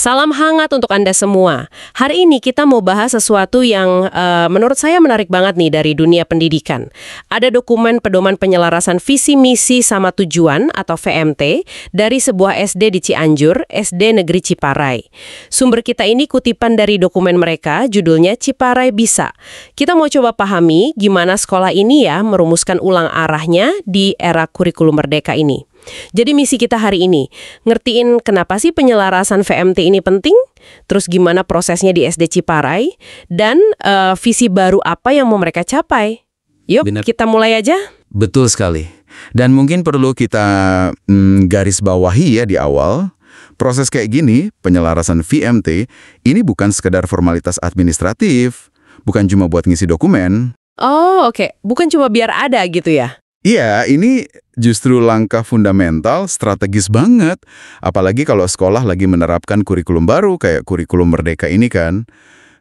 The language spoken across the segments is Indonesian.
Salam hangat untuk Anda semua. Hari ini kita mau bahas sesuatu yang menurut saya menarik banget nih dari dunia pendidikan. Ada dokumen pedoman penyelarasan visi misi sama tujuan atau VMT dari sebuah SD di Cianjur, SD Negeri Ciparai. Sumber kita ini kutipan dari dokumen mereka, judulnya Ciparai Bisa. Kita mau coba pahami gimana sekolah ini ya merumuskan ulang arahnya di era kurikulum merdeka ini. Jadi misi kita hari ini, ngertiin kenapa sih penyelarasan VMT ini penting, terus gimana prosesnya di SD Ciparai, dan visi baru apa yang mau mereka capai. Yuk, Bener. kita mulai aja. Betul sekali. Dan mungkin perlu kita garis bawahi ya di awal, proses kayak gini, penyelarasan VMT, ini bukan sekedar formalitas administratif, bukan cuma buat ngisi dokumen. Oh, oke. Bukan cuma biar ada gitu ya? Iya, ini justru langkah fundamental, strategis banget. Apalagi kalau sekolah lagi menerapkan kurikulum baru kayak kurikulum merdeka ini kan.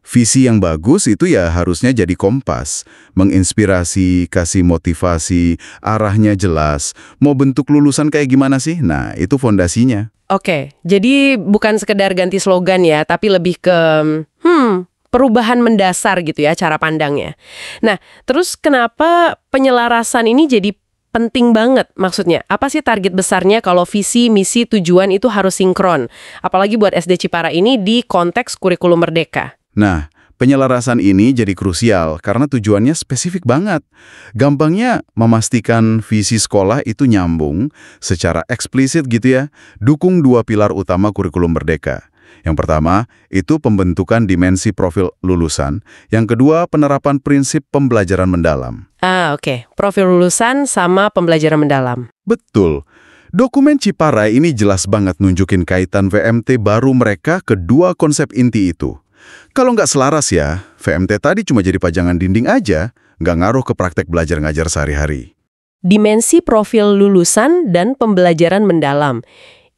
Visi yang bagus itu ya harusnya jadi kompas. Menginspirasi, kasih motivasi, arahnya jelas. Mau bentuk lulusan kayak gimana sih? Nah, itu fondasinya. Oke, jadi bukan sekedar ganti slogan ya, tapi lebih ke perubahan mendasar gitu ya cara pandangnya. Nah, terus kenapa penyelarasan ini jadi penting banget maksudnya? Apa sih target besarnya kalau visi, misi, tujuan itu harus sinkron? Apalagi buat SD Ciparai ini di konteks kurikulum merdeka. Nah, penyelarasan ini jadi krusial karena tujuannya spesifik banget. Gampangnya memastikan visi sekolah itu nyambung secara eksplisit gitu ya, dukung dua pilar utama kurikulum merdeka. Yang pertama, itu pembentukan dimensi profil lulusan. Yang kedua, penerapan prinsip pembelajaran mendalam. Oke. Profil lulusan sama pembelajaran mendalam. Betul. Dokumen Ciparai ini jelas banget nunjukin kaitan VMT baru mereka ke dua konsep inti itu. Kalau nggak selaras ya, VMT tadi cuma jadi pajangan dinding aja, nggak ngaruh ke praktek belajar ngajar sehari-hari. Dimensi profil lulusan dan pembelajaran mendalam.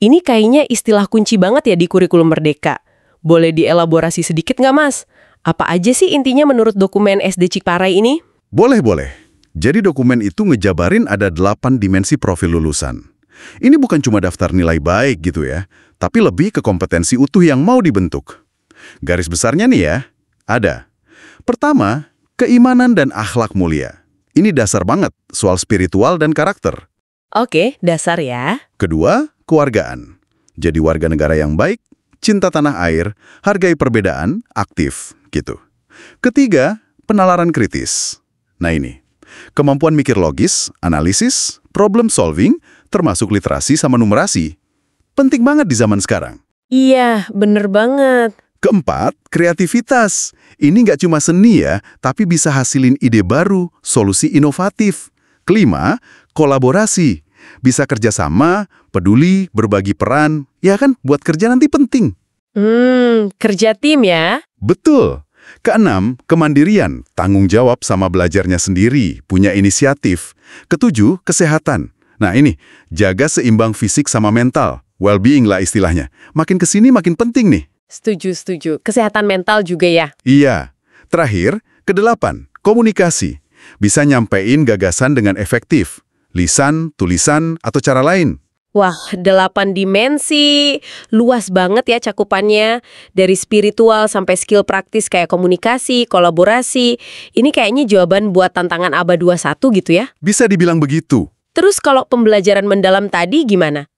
Ini kayaknya istilah kunci banget ya di kurikulum merdeka. Boleh dielaborasi sedikit nggak, Mas? Apa aja sih intinya menurut dokumen SD Ciparai ini? Boleh. Jadi dokumen itu ngejabarin ada 8 dimensi profil lulusan. Ini bukan cuma daftar nilai baik gitu ya, tapi lebih ke kompetensi utuh yang mau dibentuk. Garis besarnya nih ya, ada. Pertama, keimanan dan akhlak mulia. Ini dasar banget soal spiritual dan karakter. Oke, dasar ya. Kedua, kewargaan. Jadi warga negara yang baik, cinta tanah air, hargai perbedaan, aktif, gitu. Ketiga, penalaran kritis. Nah ini, kemampuan mikir logis, analisis, problem solving, termasuk literasi sama numerasi. Penting banget di zaman sekarang. Iya, bener banget. Keempat, kreativitas. Ini nggak cuma seni ya, tapi bisa hasilin ide baru, solusi inovatif. Kelima, kolaborasi. Bisa kerjasama, peduli, berbagi peran. Ya kan, buat kerja nanti penting. Kerja tim ya? Betul. Keenam, kemandirian, tanggung jawab sama belajarnya sendiri, punya inisiatif. Ketujuh, kesehatan. Nah ini, jaga seimbang fisik sama mental. Well-being lah istilahnya. Makin kesini makin penting nih. Setuju. Kesehatan mental juga ya? Iya. Terakhir, kedelapan, komunikasi. Bisa nyampein gagasan dengan efektif. Lisan, tulisan, atau cara lain. Wah, 8 dimensi. Luas banget ya cakupannya. Dari spiritual sampai skill praktis kayak komunikasi, kolaborasi. Ini kayaknya jawaban buat tantangan ABA 21 gitu ya? Bisa dibilang begitu. Terus kalau pembelajaran mendalam tadi gimana?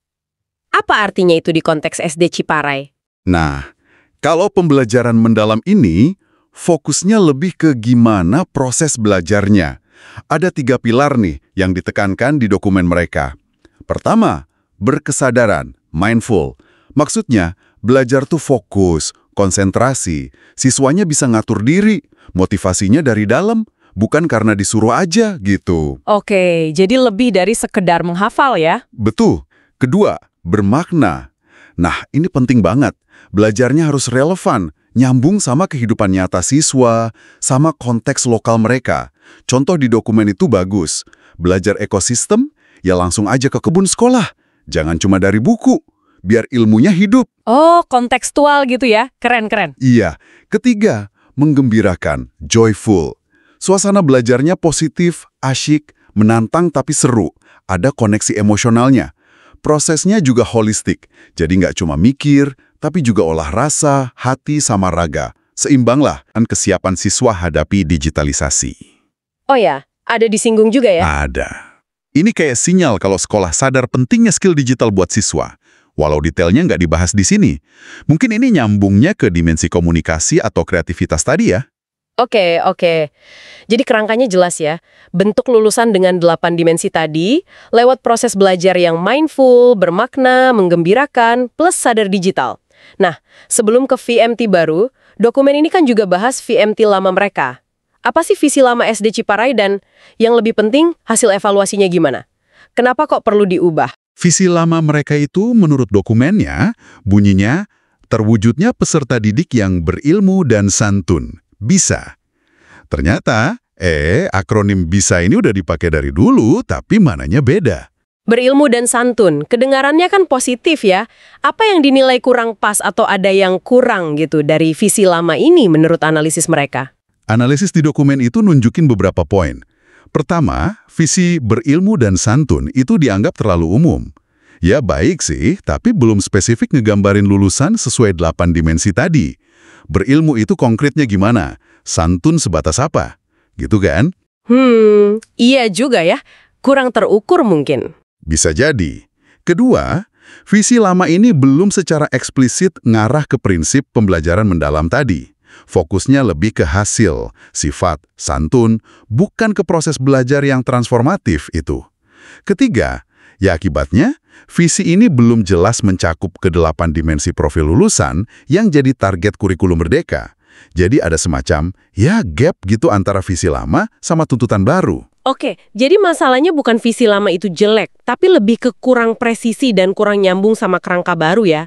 Apa artinya itu di konteks SD Ciparai? Nah, kalau pembelajaran mendalam ini, fokusnya lebih ke gimana proses belajarnya. Ada 3 pilar nih yang ditekankan di dokumen mereka. Pertama, berkesadaran, mindful. Maksudnya, belajar tuh fokus, konsentrasi. Siswanya bisa ngatur diri, motivasinya dari dalam, bukan karena disuruh aja gitu. Oke, jadi lebih dari sekedar menghafal ya? Betul. Kedua, bermakna. Nah, ini penting banget. Belajarnya harus relevan, nyambung sama kehidupan nyata siswa, sama konteks lokal mereka. Contoh di dokumen itu bagus. Belajar ekosistem, ya langsung aja ke kebun sekolah. Jangan cuma dari buku, biar ilmunya hidup. Oh, kontekstual gitu ya? Keren. Iya. Ketiga, menggembirakan, joyful. Suasana belajarnya positif, asyik, menantang tapi seru. Ada koneksi emosionalnya. Prosesnya juga holistik, jadi nggak cuma mikir, tapi juga olah rasa, hati, sama raga. Seimbanglah kan kesiapan siswa hadapi digitalisasi. Oh ya, ada disinggung juga ya? Ada. Ini kayak sinyal kalau sekolah sadar pentingnya skill digital buat siswa. Walau detailnya nggak dibahas di sini. Mungkin ini nyambungnya ke dimensi komunikasi atau kreativitas tadi ya. Oke. Jadi kerangkanya jelas ya. Bentuk lulusan dengan 8 dimensi tadi, lewat proses belajar yang mindful, bermakna, menggembirakan, plus sadar digital. Nah, sebelum ke VMT baru, dokumen ini kan juga bahas VMT lama mereka. Apa sih visi lama SD Ciparai dan yang lebih penting, hasil evaluasinya gimana? Kenapa kok perlu diubah? Visi lama mereka itu menurut dokumennya, bunyinya, terwujudnya peserta didik yang berilmu dan santun. Bisa. Ternyata, akronim BISA ini udah dipakai dari dulu, tapi mananya beda. Berilmu dan santun, kedengarannya kan positif ya. Apa yang dinilai kurang pas atau ada yang kurang gitu dari visi lama ini menurut analisis mereka? Analisis di dokumen itu nunjukin beberapa poin. Pertama, visi berilmu dan santun itu dianggap terlalu umum. Ya baik sih, tapi belum spesifik ngegambarin lulusan sesuai 8 dimensi tadi. Berilmu itu konkretnya gimana? Santun sebatas apa? Gitu kan? Iya juga ya. Kurang terukur mungkin. Bisa jadi. Kedua, visi lama ini belum secara eksplisit ngarah ke prinsip pembelajaran mendalam tadi. Fokusnya lebih ke hasil, sifat, santun, bukan ke proses belajar yang transformatif itu. Ketiga, ya akibatnya, visi ini belum jelas mencakup ke-8 dimensi profil lulusan yang jadi target kurikulum merdeka. Jadi ada semacam, gap gitu antara visi lama sama tuntutan baru. Oke, jadi masalahnya bukan visi lama itu jelek, tapi lebih ke kurang presisi dan kurang nyambung sama kerangka baru ya.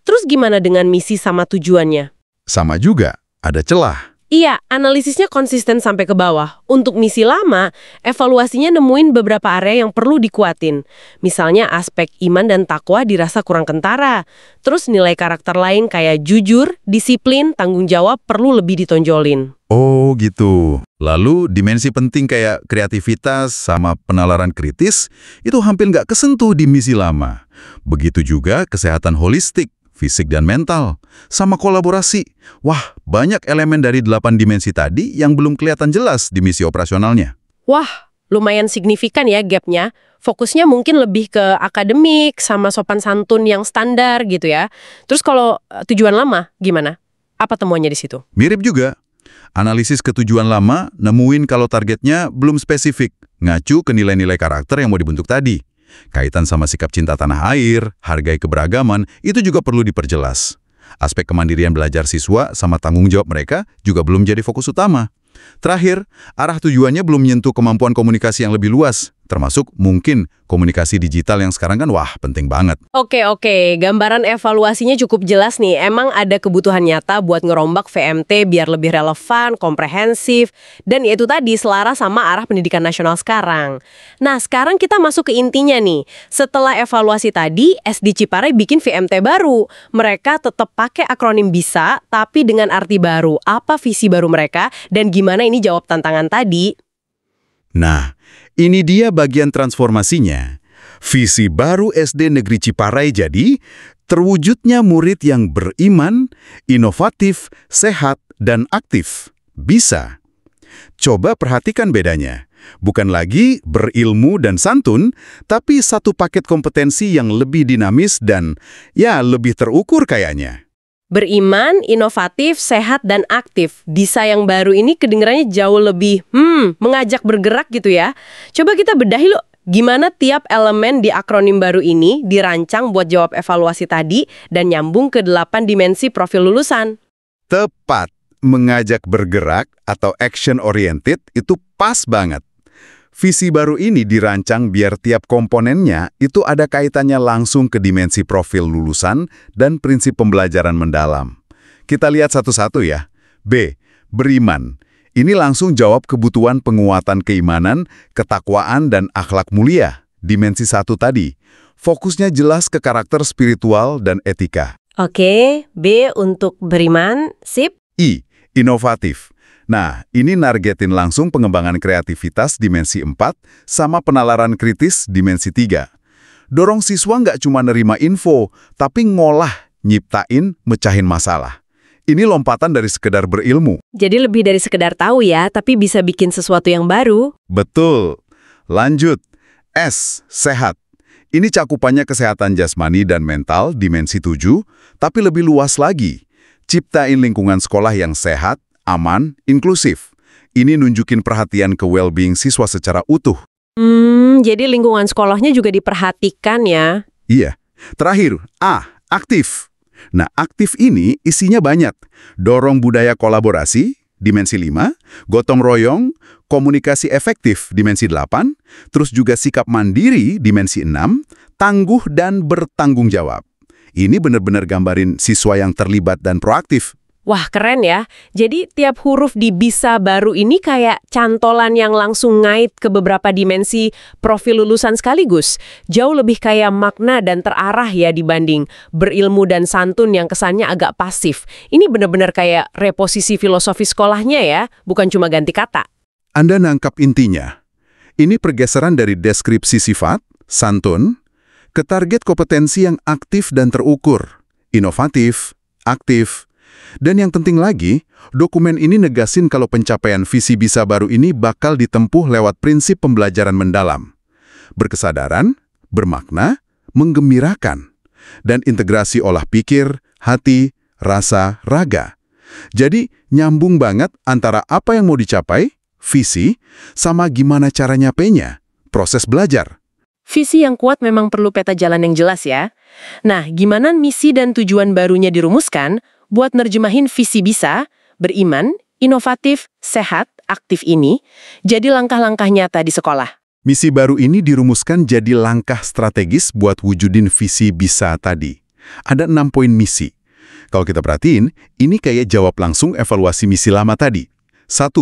Terus gimana dengan misi sama tujuannya? Sama juga, ada celah. Iya, analisisnya konsisten sampai ke bawah. Untuk misi lama, evaluasinya nemuin beberapa area yang perlu dikuatin. Misalnya aspek iman dan takwa dirasa kurang kentara. Terus nilai karakter lain kayak jujur, disiplin, tanggung jawab perlu lebih ditonjolin. Oh gitu. Lalu dimensi penting kayak kreativitas sama penalaran kritis itu hampir nggak kesentuh di misi lama. Begitu juga kesehatan holistik, fisik dan mental, sama kolaborasi. Wah, banyak elemen dari 8 dimensi tadi yang belum kelihatan jelas di misi operasionalnya. Wah, lumayan signifikan ya gapnya. Fokusnya mungkin lebih ke akademik sama sopan santun yang standar gitu ya. Terus kalau tujuan lama, gimana? Apa temuannya di situ? Mirip juga. Analisis ketujuan lama nemuin kalau targetnya belum spesifik, ngacu ke nilai-nilai karakter yang mau dibentuk tadi. Kaitan sama sikap cinta tanah air, hargai keberagaman, itu juga perlu diperjelas. Aspek kemandirian belajar siswa sama tanggung jawab mereka juga belum jadi fokus utama. Terakhir, arah tujuannya belum menyentuh kemampuan komunikasi yang lebih luas, termasuk mungkin komunikasi digital yang sekarang kan penting banget. Oke, gambaran evaluasinya cukup jelas nih. Emang ada kebutuhan nyata buat ngerombak VMT biar lebih relevan, komprehensif, dan itu tadi selaras sama arah pendidikan nasional sekarang. Nah, sekarang kita masuk ke intinya nih. Setelah evaluasi tadi, SD Ciparai bikin VMT baru. Mereka tetap pakai akronim BISA, tapi dengan arti baru. Apa visi baru mereka, dan gimana ini jawab tantangan tadi? Nah, ini dia bagian transformasinya. Visi baru SD Negeri Ciparai jadi terwujudnya murid yang beriman, inovatif, sehat, dan aktif. Bisa. Coba perhatikan bedanya. Bukan lagi berilmu dan santun, tapi satu paket kompetensi yang lebih dinamis dan lebih terukur kayaknya. Beriman, inovatif, sehat, dan aktif. DISA yang baru ini kedengarannya jauh lebih mengajak bergerak gitu ya. Coba kita bedahi loh, gimana tiap elemen di akronim baru ini dirancang buat jawab evaluasi tadi dan nyambung ke 8 dimensi profil lulusan. Tepat, mengajak bergerak atau action oriented itu pas banget. Visi baru ini dirancang biar tiap komponennya itu ada kaitannya langsung ke dimensi profil lulusan dan prinsip pembelajaran mendalam. Kita lihat satu-satu ya. B. Beriman. Ini langsung jawab kebutuhan penguatan keimanan, ketakwaan, dan akhlak mulia. Dimensi 1 tadi. Fokusnya jelas ke karakter spiritual dan etika. Oke, B untuk beriman, sip. I. Inovatif. Nah, ini nargetin langsung pengembangan kreativitas dimensi 4 sama penalaran kritis dimensi 3. Dorong siswa nggak cuma nerima info, tapi ngolah, nyiptain, mecahin masalah. Ini lompatan dari sekedar berilmu. Jadi lebih dari sekedar tahu ya, tapi bisa bikin sesuatu yang baru. Betul. Lanjut. S. Sehat. Ini cakupannya kesehatan jasmani dan mental, dimensi 7, tapi lebih luas lagi. Ciptain lingkungan sekolah yang sehat, aman, inklusif. Ini nunjukin perhatian ke well-being siswa secara utuh. Jadi lingkungan sekolahnya juga diperhatikan ya. Iya. Terakhir, A. Aktif. Nah, aktif ini isinya banyak. Dorong budaya kolaborasi, dimensi 5, gotong royong, komunikasi efektif, dimensi 8, terus juga sikap mandiri, dimensi 6, tangguh dan bertanggung jawab. Ini benar-benar gambarin siswa yang terlibat dan proaktif. Wah, keren ya. Jadi tiap huruf di Bisa Baru ini kayak cantolan yang langsung ngait ke beberapa dimensi profil lulusan sekaligus. Jauh lebih kayak makna dan terarah ya dibanding berilmu dan santun yang kesannya agak pasif. Ini benar-benar kayak reposisi filosofi sekolahnya ya, bukan cuma ganti kata. Anda nangkap intinya. Ini pergeseran dari deskripsi sifat, santun, ke target kompetensi yang aktif dan terukur, inovatif, aktif. Dan yang penting lagi, dokumen ini negasin kalau pencapaian visi Bisa Baru ini bakal ditempuh lewat prinsip pembelajaran mendalam. Berkesadaran, bermakna, menggembirakan, dan integrasi olah pikir, hati, rasa, raga. Jadi, nyambung banget antara apa yang mau dicapai, visi, sama gimana cara nyapainya, proses belajar. Visi yang kuat memang perlu peta jalan yang jelas ya. Nah, gimana misi dan tujuan barunya dirumuskan buat nerjemahin visi Bisa, beriman, inovatif, sehat, aktif ini jadi langkah-langkah nyata di sekolah. Misi baru ini dirumuskan jadi langkah strategis buat wujudin visi Bisa tadi. Ada 6 poin misi. Kalau kita perhatiin, ini kayak jawab langsung evaluasi misi lama tadi. 1.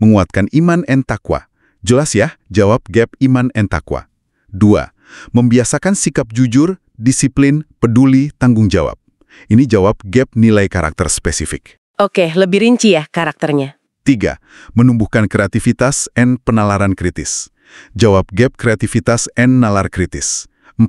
Menguatkan iman and takwa. Jelas ya, jawab gap iman and takwa. 2. Membiasakan sikap jujur, disiplin, peduli, tanggung jawab. Ini jawab gap nilai karakter spesifik. Oke, lebih rinci ya karakternya. 3. Menumbuhkan kreativitas and penalaran kritis. Jawab gap kreativitas and nalar kritis. 4.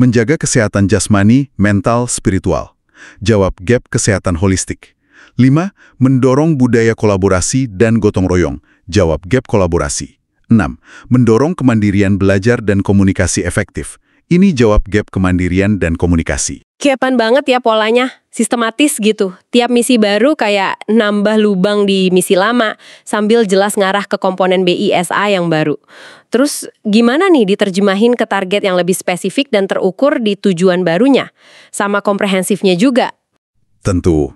Menjaga kesehatan jasmani, mental, spiritual. Jawab gap kesehatan holistik. 5. Mendorong budaya kolaborasi dan gotong royong. Jawab gap kolaborasi. 6. Mendorong kemandirian belajar dan komunikasi efektif. Ini jawab gap kemandirian dan komunikasi. Kepan banget ya polanya, sistematis gitu. Tiap misi baru kayak nambah lubang di misi lama, sambil jelas ngarah ke komponen BISA yang baru. Terus gimana nih diterjemahin ke target yang lebih spesifik dan terukur di tujuan barunya? Sama komprehensifnya juga. Tentu.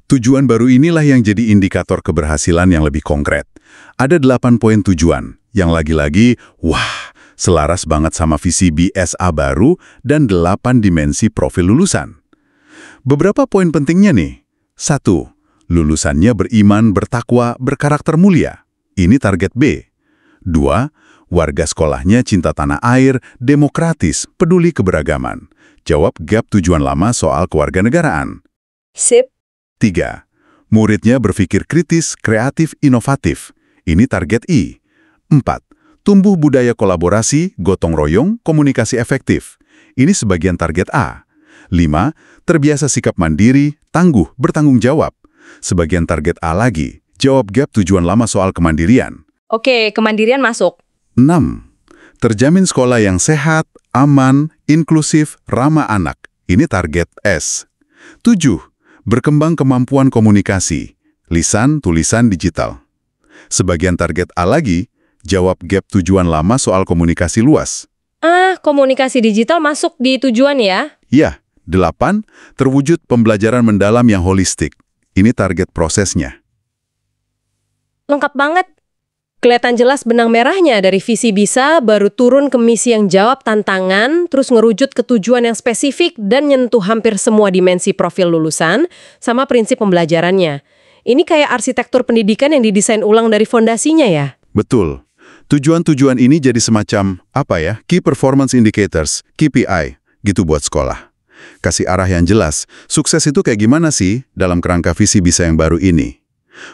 Tujuan baru inilah yang jadi indikator keberhasilan yang lebih konkret. Ada 8 poin tujuan, yang lagi-lagi, wah, selaras banget sama visi BSA baru dan 8 dimensi profil lulusan. Beberapa poin pentingnya nih. 1. Lulusannya beriman, bertakwa, berkarakter mulia. Ini target B. 2. Warga sekolahnya cinta tanah air, demokratis, peduli keberagaman. Jawab gap tujuan lama soal kewarganegaraan. Sip. 3. Muridnya berpikir kritis, kreatif, inovatif. Ini target I. 4. Tumbuh budaya kolaborasi, gotong royong, komunikasi efektif. Ini sebagian target A. 5. Terbiasa sikap mandiri, tangguh, bertanggung jawab. Sebagian target A lagi. Jawab gap tujuan lama soal kemandirian. Oke, kemandirian masuk. 6. Terjamin sekolah yang sehat, aman, inklusif, ramah anak. Ini target S. 7. Berkembang kemampuan komunikasi, lisan, tulisan, digital. Sebagian target A lagi, jawab gap tujuan lama soal komunikasi luas. Komunikasi digital masuk di tujuan ya? Ya, 8. Terwujud pembelajaran mendalam yang holistik. Ini target prosesnya. Lengkap banget. Kelihatan jelas benang merahnya dari visi Bisa baru turun ke misi yang jawab tantangan, terus ngerujut ke tujuan yang spesifik dan nyentuh hampir semua dimensi profil lulusan, sama prinsip pembelajarannya. Ini kayak arsitektur pendidikan yang didesain ulang dari fondasinya ya? Betul. Tujuan-tujuan ini jadi semacam, Key Performance Indicators, KPI, gitu buat sekolah. Kasih arah yang jelas, sukses itu kayak gimana sih dalam kerangka visi Bisa yang baru ini?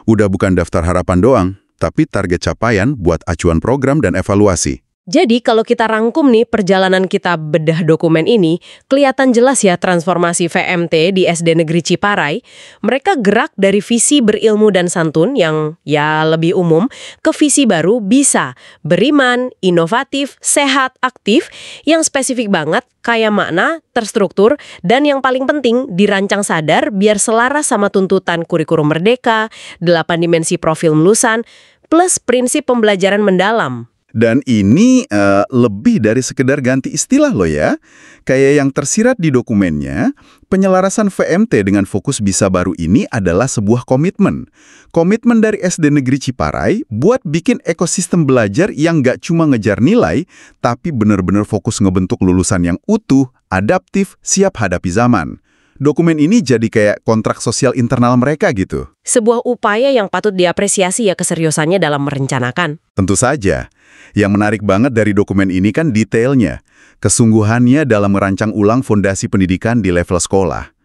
Udah bukan daftar harapan doang, tapi target capaian buat acuan program dan evaluasi. Jadi kalau kita rangkum nih perjalanan kita bedah dokumen ini, kelihatan jelas ya transformasi VMT di SD Negeri Ciparai. Mereka gerak dari visi berilmu dan santun yang ya lebih umum ke visi baru bisa beriman, inovatif, sehat, aktif, yang spesifik banget, kaya makna, terstruktur, dan yang paling penting dirancang sadar biar selaras sama tuntutan kurikulum merdeka, 8 dimensi profil lulusan, plus prinsip pembelajaran mendalam. Dan ini lebih dari sekedar ganti istilah loh ya. Kayak yang tersirat di dokumennya, penyelarasan VMT dengan fokus bisa baru ini adalah sebuah komitmen. Komitmen dari SD Negeri Ciparai buat bikin ekosistem belajar yang nggak cuma ngejar nilai, tapi benar-benar fokus ngebentuk lulusan yang utuh, adaptif, siap hadapi zaman. Dokumen ini jadi kayak kontrak sosial internal mereka gitu. Sebuah upaya yang patut diapresiasi ya keseriusannya dalam merencanakan. Tentu saja. Yang menarik banget dari dokumen ini kan detailnya. Kesungguhannya dalam merancang ulang fondasi pendidikan di level sekolah.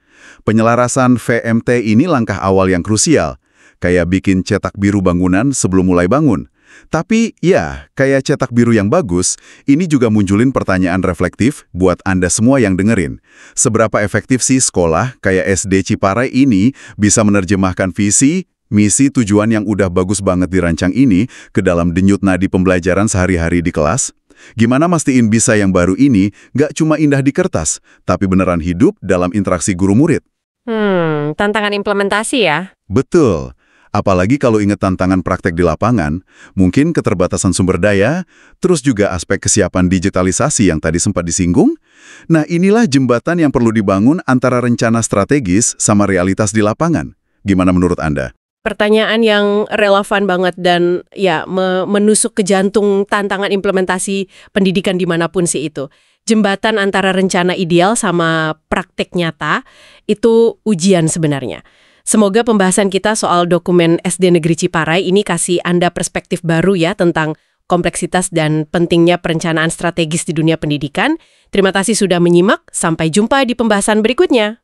Penyelarasan VMT ini langkah awal yang krusial. Kayak bikin cetak biru bangunan sebelum mulai bangun. Tapi ya, kayak cetak biru yang bagus, ini juga munculin pertanyaan reflektif buat Anda semua yang dengerin. Seberapa efektif sih sekolah kayak SD Ciparai ini bisa menerjemahkan visi, misi, tujuan yang udah bagus banget dirancang ini ke dalam denyut nadi pembelajaran sehari-hari di kelas? Gimana mastiin bisa yang baru ini nggak cuma indah di kertas, tapi beneran hidup dalam interaksi guru-murid? Tantangan implementasi ya? Betul. Apalagi kalau ingat tantangan praktek di lapangan, mungkin keterbatasan sumber daya, terus juga aspek kesiapan digitalisasi yang tadi sempat disinggung. Nah, inilah jembatan yang perlu dibangun antara rencana strategis sama realitas di lapangan. Gimana menurut Anda? Pertanyaan yang relevan banget dan ya menusuk ke jantung tantangan implementasi pendidikan dimanapun sih itu. Jembatan antara rencana ideal sama praktek nyata itu ujian sebenarnya. Semoga pembahasan kita soal dokumen SD Negeri Ciparai ini kasih Anda perspektif baru ya tentang kompleksitas dan pentingnya perencanaan strategis di dunia pendidikan. Terima kasih sudah menyimak, sampai jumpa di pembahasan berikutnya.